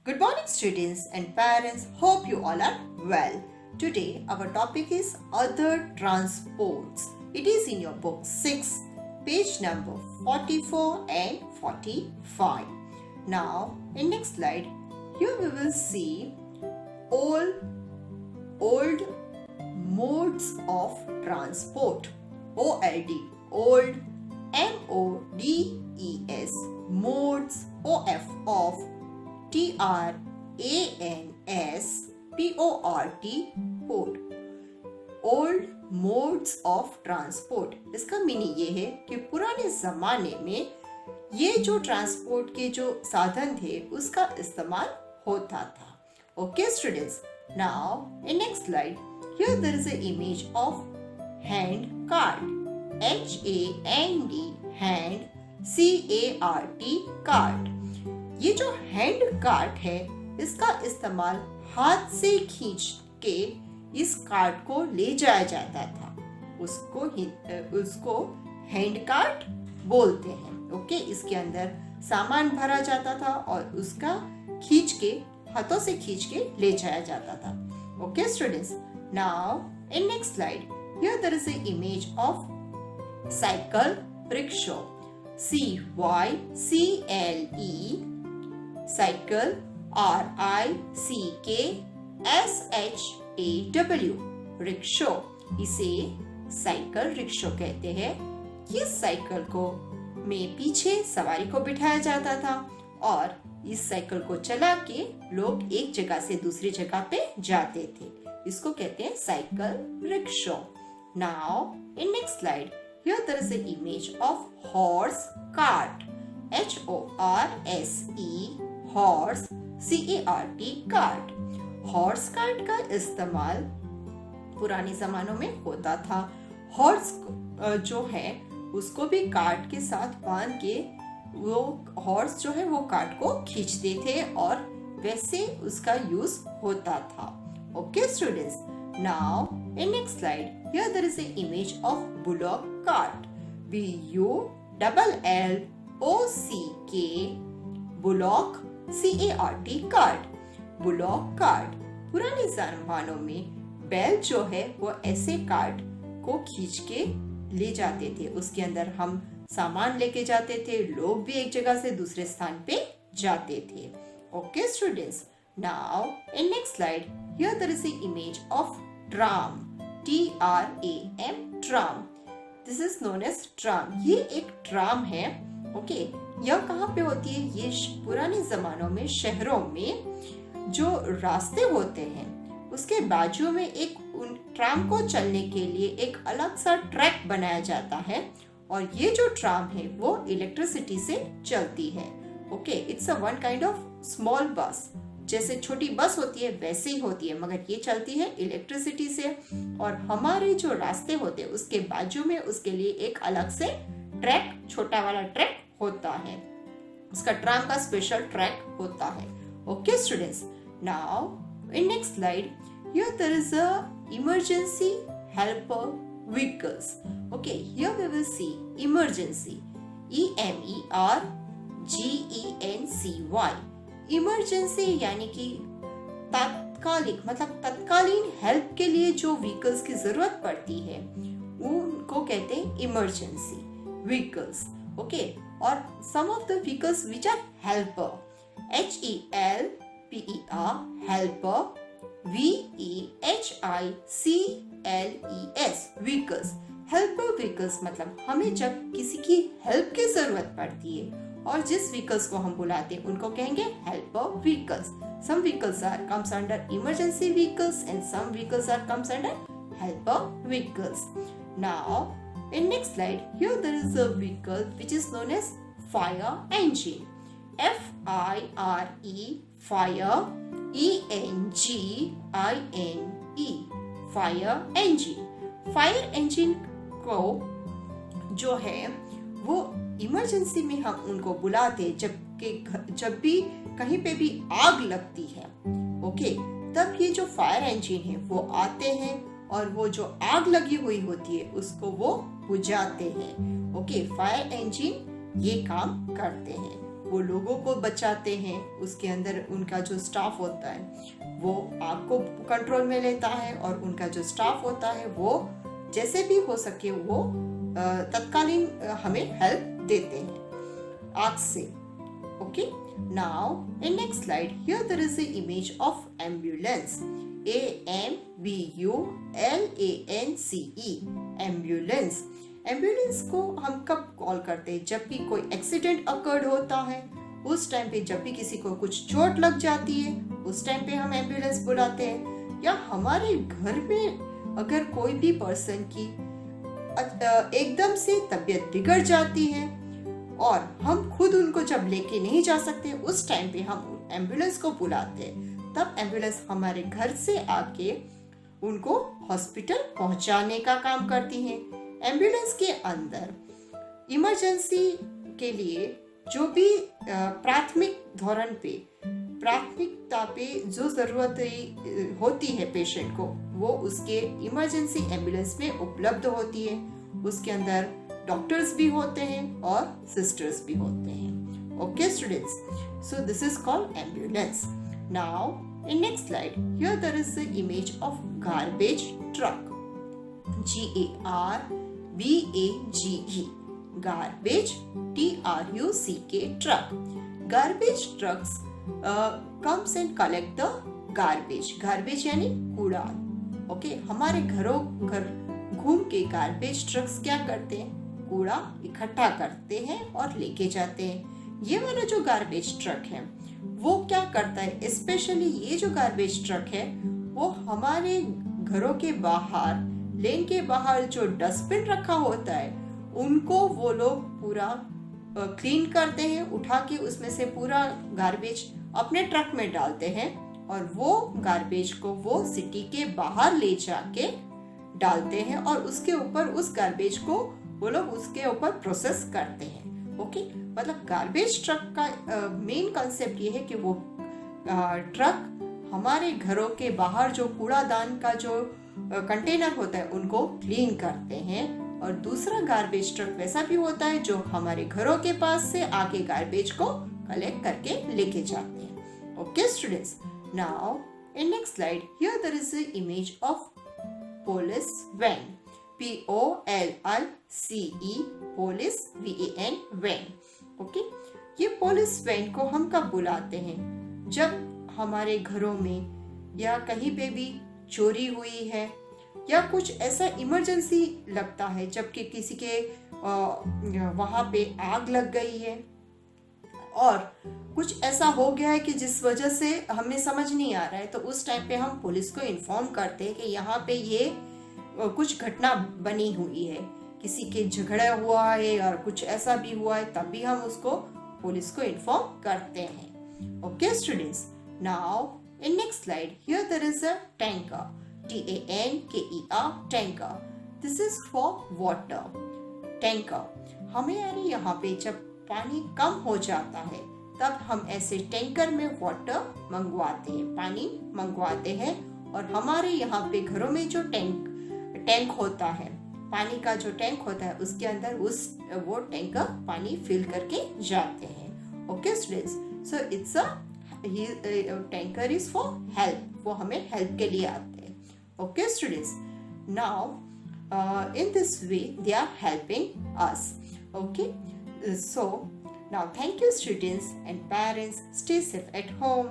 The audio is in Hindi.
Good morning, students and parents. Hope you all are well. Today, our topic is other transports. It is in your book 6, page number 44 and 45. Now, in next slide, here we will see old modes of transport. OLD, old, MODES, modes, of TRANSPORT, port. Old modes of transport, इसका मीनिंग ये है कि पुराने जमाने में ये जो ट्रांसपोर्ट के जो साधन थे उसका इस्तेमाल होता था. Okay students, now in next slide here there is a image of hand cart. HAND, hand, CART, cart. ये जो हैंड कार्ट है इसका इस्तेमाल हाथ से खींच के इस कार्ट को ले जाया जाता था. उसको हैंड कार्ट बोलते हैं. ओके, इसके अंदर सामान भरा जाता था और उसका हाथों से खींच के ले जाया जाता था. Okay students, now in next slide here there is a image of cycle rickshaw. CYCLE, cycle, RICKSHAW, rickshaw. इसे साइकिल रिक्शा कहते हैं. इस साइकिल में पीछे सवारी को बिठाया जाता था और इस साइकिल को चला के लोग एक जगह से दूसरी जगह पे जाते थे. इसको कहते हैं cycle rickshaw. Now in next slide here there is a image of horse cart. HORSE, horse, CART, cart. Horse cart का इस्तेमाल पुराने जमानों में होता था. हॉर्स जो है उसको भी कार्ट के साथ बांध के वो हॉर्स जो है वो कार्ट को खींचते थे और वैसे उसका यूज होता था. Okay students, now in next slide here there is a image of bullock cart. BULLLOCK, bullock, CART, cart. Bullock cart. पुराने जमानों में बैल जो है वो ऐसे कार्ट को खींच के ले जाते थे. उसके अंदर हम सामान लेके जाते थे. लोग भी एक जगह से दूसरे स्थान पे जाते थे. Okay students, now in next slide here there is a image of tram. TRAM, tram. This is known as tram. ये एक ट्राम है. ओके, यह कहाँ पे होती है? ये पुराने जमानों में शहरों में जो रास्ते होते हैं उसके बाजू में एक ट्राम को चलने के लिए एक अलग सा ट्रैक बनाया जाता है और ये जो ट्राम है वो इलेक्ट्रिसिटी से चलती है. Okay, it's a one kind of small बस. जैसे छोटी बस होती है वैसे ही होती है, मगर ये चलती है इलेक्ट्रिसिटी से. और हमारे जो रास्ते होते हैं उसके बाजू में उसके लिए एक अलग से ट्रैक, छोटा वाला ट्रैक होता है. उसका ट्राम का स्पेशल ट्रैक होता है. Okay students, now in next slide here there is a emergency helper vehicles. Okay, here we will see emergency. EMERGENCY, emergency यानी कि तात्कालिक, मतलब तत्कालीन हेल्प के लिए जो व्हीकल्स की जरूरत पड़ती है उनको कहते हैं इमरजेंसी व्हीकल्स. ओके, और some of the vehicles which are helper. HELPER, helper. VEHICLES, vehicles. Helper vehicles मतलब हमें जब किसी की हेल्प की जरूरत पड़ती है और जिस व्हीकल्स को हम बुलाते हैं उनको कहेंगे helper vehicles. Some vehicles comes under emergency vehicles and some vehicles comes under helper vehicles. Now in next slide here there is a vehicle which is known as fire engine. FIRE, fire. ENGINE, fire engine. Fire engine को जो है वो इमरजेंसी में हम उनको बुलाते जब भी कहीं पे भी आग लगती है. ओके, तब ये जो फायर इंजन है वो आते हैं और वो जो आग लगी हुई होती है उसको वो बुझाते हैं. ओके, फायर इंजन ये काम करते हैं. वो लोगों को बचाते हैं, उसके अंदर उनका जो स्टाफ होता है वो आग को कंट्रोल में लेता है और उनका जो स्टाफ होता है वो जैसे भी हो सके वो तत्कालीन हमें हेल्प देते हैं आग से। Okay, now in next slide here there is a image of ambulance, AMBULANCE, ambulance. Ambulance को हम कब कॉल करते हैं? जब भी कोई एक्सीडेंट अकर्ड होता है, उस टाइम पे जब भी किसी को कुछ चोट लग जाती है उस टाइम पे हम एम्बुलेंस बुलाते हैं। या हमारे घर में अगर कोई भी पर्सन की एकदम से तबीयत बिगड़ जाती है और हम खुद उनको जब लेके नहीं जा सकते, उस टाइम पे हम एम्बुलेंस को बुलाते हैं। तब एम्बुलेंस हमारे घर से आके उनको हॉस्पिटल पहुंचाने का काम करती है। एम्बुलेंस के अंदर इमरजेंसी के लिए जो भी प्राथमिक धोरण पे, प्राथमिकता पे जो जरूरत होती है पेशेंट को, वो उसके इमरजेंसी एम्बुलेंस में उपलब्ध होती है। उसके अंदर डॉक्टर्स भी होते हैं और सिस्टर्स भी होते हैं। Okay students, so this is called ambulance. Now in next slide here there is the image of garbage truck, GARBAGE, garbage, TRUCK, truck. Garbage trucks comes and collect the garbage. Garbage यानी कूड़ा। ओके, हमारे घरों घर घूम के गार्बेज ट्रक्स क्या करते हैं? कूड़ा इकट्ठा करते हैं और लेके जाते हैं। ये वाला जो गार्बेज ट्रक है वो क्या करता है? स्पेशली ये जो गार्बेज ट्रक है वो हमारे घरों के बाहर, लेन के बाहर जो डस्टबिन रखा होता है उनको वो लोग पूरा क्लीन करते हैं, उठा के उसमें से पूरा गार्बेज अपने ट्रक में डालते हैं और वो गार्बेज को वो सिटी के बाहर ले जाके डालते हैं और उसके ऊपर उस गार्बेज को वो लोग उसके ऊपर प्रोसेस करते हैं। ओके, मतलब गार्बेज ट्रक का मेन कंसेप्ट ये है कि वो ट्रक हमारे घरों के बाहर जो कूड़ादान का जो कंटेनर होता है उनको क्लीन करते हैं। और दूसरा गार्बेज ट्रक वैसा भी होता है जो हमारे घरों के पास से आके गार्बेज को कलेक्ट करके लेके जाते हैं। Okay students, now in next slide here there is a image of police van, POLICE, police VAN, van। Okay, ये पुलिस वैन को हम कब बुलाते हैं? जब हमारे घरों में या कहीं पे भी चोरी हुई है या कुछ ऐसा इमरजेंसी लगता है, जबकि किसी के वहां पे आग लग गई है और कुछ ऐसा हो गया है कि जिस वजह से हमें समझ नहीं आ रहा है, तो उस टाइम पे हम पुलिस को इन्फॉर्म करते हैं कि यहाँ पे ये कुछ घटना बनी हुई है, किसी के झगड़ा हुआ है और कुछ ऐसा भी हुआ है, तभी हम उसको पुलिस को इन्फॉर्म करते हैं। Okay students, now in next slide here there is a tanker, TANKER, tanker. This is for water. Tanker हमें यानी यहाँ पे जब पानी कम हो जाता है तब हम ऐसे टैंकर में वाटर मंगवाते हैं, पानी मंगवाते हैं और हमारे यहाँ पे घरों में जो टैंक होता है, पानी का जो टैंक होता है उसके अंदर वो टैंकर पानी फिल करके जाते हैं। Okay students, so it's tanker is for help, वो हमें हेल्प के लिए आते हैं। Okay students, now in this way they are helping us. Okay, so now thank you students and parents, stay safe at home.